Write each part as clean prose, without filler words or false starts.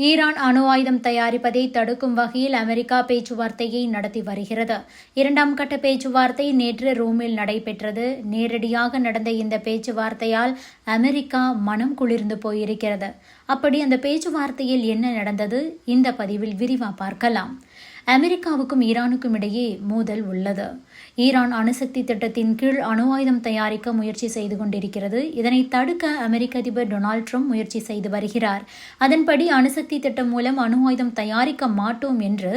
Iran அணு ஆயுதம் தயாரிப்பதை தடுக்கும் வகையில் அமெரிக்கா பேச்சுவார்த்தையை நடத்தி வருகிறது. இரண்டாம் கட்ட பேச்சுவார்த்தை நேற்று ரோமில் நடைபெற்றது. நேரடியாக நடந்த இந்த பேச்சுவார்த்தையால் அமெரிக்கா மனம் குளிர்ந்து போயிருக்கிறது. அப்படி அந்த பேச்சுவார்த்தையில் என்ன நடந்தது? இந்த பதிவில் விரிவா பார்க்கலாம். அமெரிக்காவுக்கும் ஈரானுக்கும் இடையே மோதல் உள்ளது. ஈரான் அணுசக்தி திட்டத்தின் கீழ் அணு ஆயுதம் தயாரிக்க முயற்சி செய்து கொண்டிருக்கிறது. இதனை தடுக்க அமெரிக்க அதிபர் டொனால்ட் ட்ரம்ப் முயற்சி செய்து வருகிறார். அதன்படி அணுசக்தி திட்டம் மூலம் அணு ஆயுதம் தயாரிக்க மாட்டோம் என்று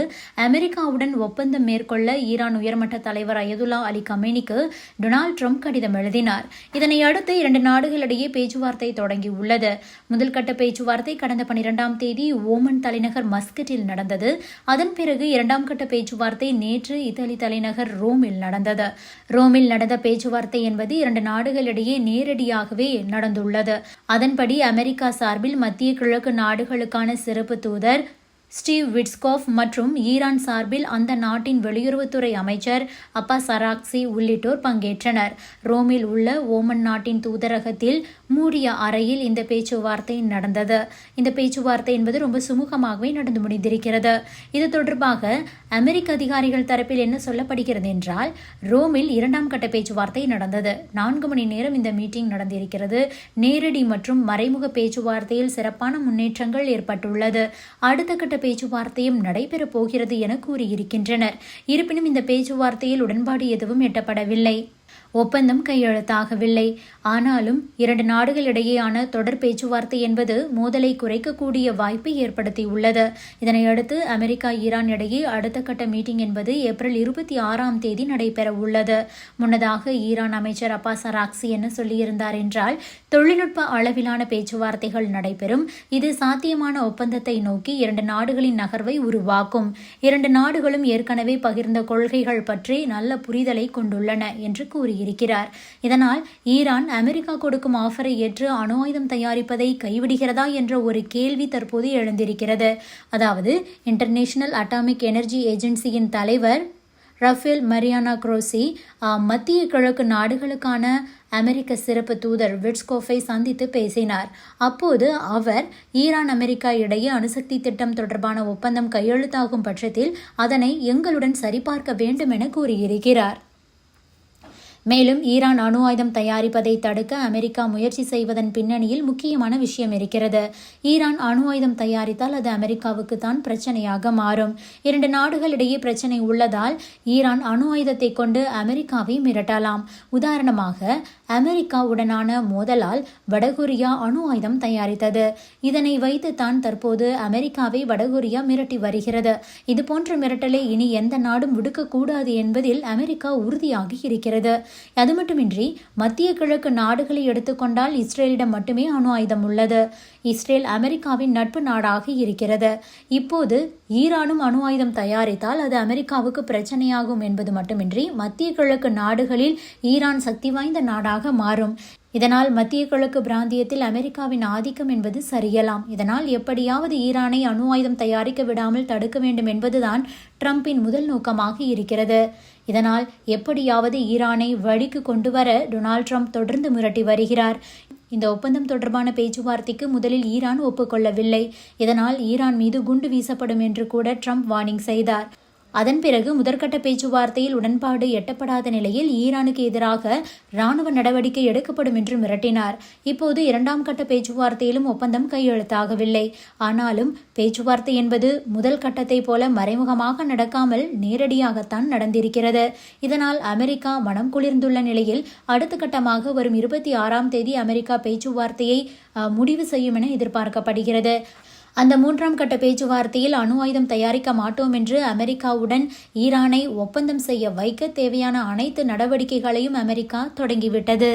அமெரிக்காவுடன் ஒப்பந்தம் மேற்கொள்ள ஈரான் உயர்மட்ட தலைவர் அயதுல்லா அலி கமேனிக்கு டொனால்ட் ட்ரம்ப் கடிதம் எழுதினார். இதனை அடுத்து இரண்டு நாடுகளிடையே பேச்சுவார்த்தை தொடங்கியுள்ளது. முதல் கட்ட பேச்சுவார்த்தை கடந்த 12ஆம் தேதி ஓமன் தலைநகர் மஸ்கட்டில் நடந்தது. அதன் பிறகு இரண்டாம் கட்ட பேச்சுவார்த்தை நேற்று இத்தாலி தலைநகர் ரோமில் நடந்தது. ரோமில் நடந்த பேச்சுவார்த்தை என்பது இரண்டு நாடுகளிடையே நேரடியாகவே நடந்துள்ளது. அதன்படி அமெரிக்கா சார்பில் மத்திய கிழக்கு நாடுகளுக்கான சிறப்பு தூதர் ஸ்டீவ் விட்ஸ்காஃப் மற்றும் ஈரான் சார்பில் அந்த நாட்டின் வெளியுறவுத்துறை அமைச்சர் அப்பாஸ் அராக்சி உள்ளிட்டோர் பங்கேற்றனர். ரோமில் உள்ள ஓமன் நாட்டின் தூதரகத்தில் மூடிய அறையில் இந்த பேச்சுவார்த்தை நடந்தது. இந்த பேச்சுவார்த்தை என்பது ரொம்ப சுமூகமாகவே நடந்து முடிந்திருக்கிறது. இது தொடர்பாக அமெரிக்க அதிகாரிகள் தரப்பில் என்ன சொல்லப்படுகிறது என்றால், ரோமில் இரண்டாம் கட்ட பேச்சுவார்த்தை நடந்தது. 4 மணி நேரம் இந்த மீட்டிங் நடந்திருக்கிறது. நேரடி மற்றும் மறைமுக பேச்சுவார்த்தையில் சிறப்பான முன்னேற்றங்கள் ஏற்பட்டுள்ளது. அடுத்த கட்ட பேச்சுவார்த்தையும் நடைபெறப் போகிறது என கூறியிருக்கின்றனர். இருப்பினும் இந்த பேச்சுவார்த்தையில் உடன்பாடு எதுவும் எட்டப்படவில்லை. ஒப்பந்தம் கையெழுத்தாகவில்லை. ஆனாலும் இரண்டு நாடுகளிடையேயான தொடர் பேச்சுவார்த்தை என்பது மோதலை குறைக்கக்கூடிய வாய்ப்பை ஏற்படுத்தியுள்ளது. இதனையடுத்து அமெரிக்கா ஈரான் இடையே அடுத்த கட்ட மீட்டிங் என்பது ஏப்ரல் 26ஆம் தேதி நடைபெற உள்ளது. முன்னதாக ஈரான் அமைச்சர் அப்பாஸ் அராக்சி என்ன சொல்லியிருந்தார் என்றால், தொழில்நுட்ப அளவிலான பேச்சுவார்த்தைகள் நடைபெறும். இது சாத்தியமான ஒப்பந்தத்தை நோக்கி இரண்டு நாடுகளின் நகர்வை உருவாக்கும். இரண்டு நாடுகளும் ஏற்கனவே பகிர்ந்த கொள்கைகள் பற்றி நல்ல புரிதலை கொண்டுள்ளன என்று கூறியிருக்கிறார். இதனால் ஈரான் அமெரிக்கா கொடுக்கும் ஆஃபரை ஏற்று அணு ஆயுதம் தயாரிப்பதை கைவிடுகிறதா என்ற ஒரு கேள்வி தற்போது எழுந்திருக்கிறது. அதாவது இன்டர்நேஷனல் அட்டாமிக் எனர்ஜி ஏஜென்சியின் தலைவர் ரஃபேல் மரியானா குரோசி மத்திய கிழக்கு நாடுகளுக்கான அமெரிக்க சிறப்பு தூதர் விட்ஸ்காஃபை சந்தித்து பேசினார். அப்போது அவர் ஈரான் அமெரிக்கா இடையே அணுசக்தி திட்டம் தொடர்பான ஒப்பந்தம் கையெழுத்தாகும் பட்சத்தில் அதனை எங்களுடன் சரிபார்க்க வேண்டும் என கூறியிருக்கிறார். மேலும் ஈரான் அணு ஆயுதம் தயாரிப்பதை தடுக்க அமெரிக்கா முயற்சி செய்வதன் பின்னணியில் முக்கியமான விஷயம் இருக்கிறது. ஈரான் அணு ஆயுதம் தயாரித்தால் அது அமெரிக்காவுக்கு தான் பிரச்சனையாக மாறும். இரண்டு நாடுகளிடையே பிரச்சனை உள்ளதால் ஈரான் அணு ஆயுதத்தை கொண்டு அமெரிக்காவை மிரட்டலாம். உதாரணமாக அமெரிக்காவுடனான மோதலால் வடகொரியா அணு ஆயுதம் தயாரித்தது. இதனை வைத்துத்தான் தற்போது அமெரிக்காவை வடகொரியா மிரட்டி வருகிறது. இதுபோன்ற மிரட்டலை இனி எந்த நாடும் விடுக்கக்கூடாது என்பதில் அமெரிக்கா உறுதியாக இருக்கிறது. அது மட்டுமின்றி மத்திய கிழக்கு நாடுகளை எடுத்துக்கொண்டால் இஸ்ரேலிடம் மட்டுமே அணு ஆயுதம் உள்ளது. இஸ்ரேல் அமெரிக்காவின் நட்பு நாடாக இருக்கிறது. இப்போது ஈரானும் அணு ஆயுதம் தயாரித்தால் அது அமெரிக்காவுக்கு பிரச்சனையாகும் என்பது மட்டுமின்றி மத்திய கிழக்கு நாடுகளில் ஈரான் சக்தி வாய்ந்த நாடாக மாறும். இதனால் மத்திய கிழக்கு பிராந்தியத்தில் அமெரிக்காவின் ஆதிக்கம் என்பது சரியலாம். இதனால் எப்படியாவது ஈரானை அணு ஆயுதம் தயாரிக்க விடாமல் தடுக்க வேண்டும் என்பதுதான் ட்ரம்பின் முதல் நோக்கமாக இருக்கிறது. இதனால் எப்படியாவது ஈரானை வழிக்கு கொண்டுவர டொனால்ட் ட்ரம்ப் தொடர்ந்து மிரட்டி வருகிறார். இந்த ஒப்பந்தம் தொடர்பான பேச்சுவார்த்தைக்கு முதலில் ஈரான் ஒப்புக்கொள்ளவில்லை. இதனால் ஈரான் மீது குண்டு வீசப்படும் என்று கூட ட்ரம்ப் வார்னிங் செய்தார். அதன் பிறகு முதற்கட்ட பேச்சுவார்த்தையில் உடன்பாடு எட்டப்படாத நிலையில் ஈரானுக்கு எதிராக இராணுவ நடவடிக்கை எடுக்கப்படும் என்று மிரட்டினார். இப்போது இரண்டாம் கட்ட பேச்சுவார்த்தையிலும் ஒப்பந்தம் கையெழுத்தாகவில்லை. ஆனாலும் பேச்சுவார்த்தை என்பது முதல் கட்டத்தை போல மறைமுகமாக நடக்காமல் நேரடியாகத்தான் நடந்திருக்கிறது. இதனால் அமெரிக்கா மனம் குளிர்ந்துள்ள நிலையில் அடுத்த கட்டமாக வரும் 26ஆம் தேதி அமெரிக்கா பேச்சுவார்த்தையை முடிவு செய்யும் என எதிர்பார்க்கப்படுகிறது. அந்த 3ஆம் கட்ட பேச்சுவார்த்தையில் அணு ஆயுதம் தயாரிக்க மாட்டோம் என்று அமெரிக்காவுடன் ஈரானை ஒப்பந்தம் செய்ய வைக்க தேவையான அனைத்து நடவடிக்கைகளையும் அமெரிக்கா தொடங்கிவிட்டது.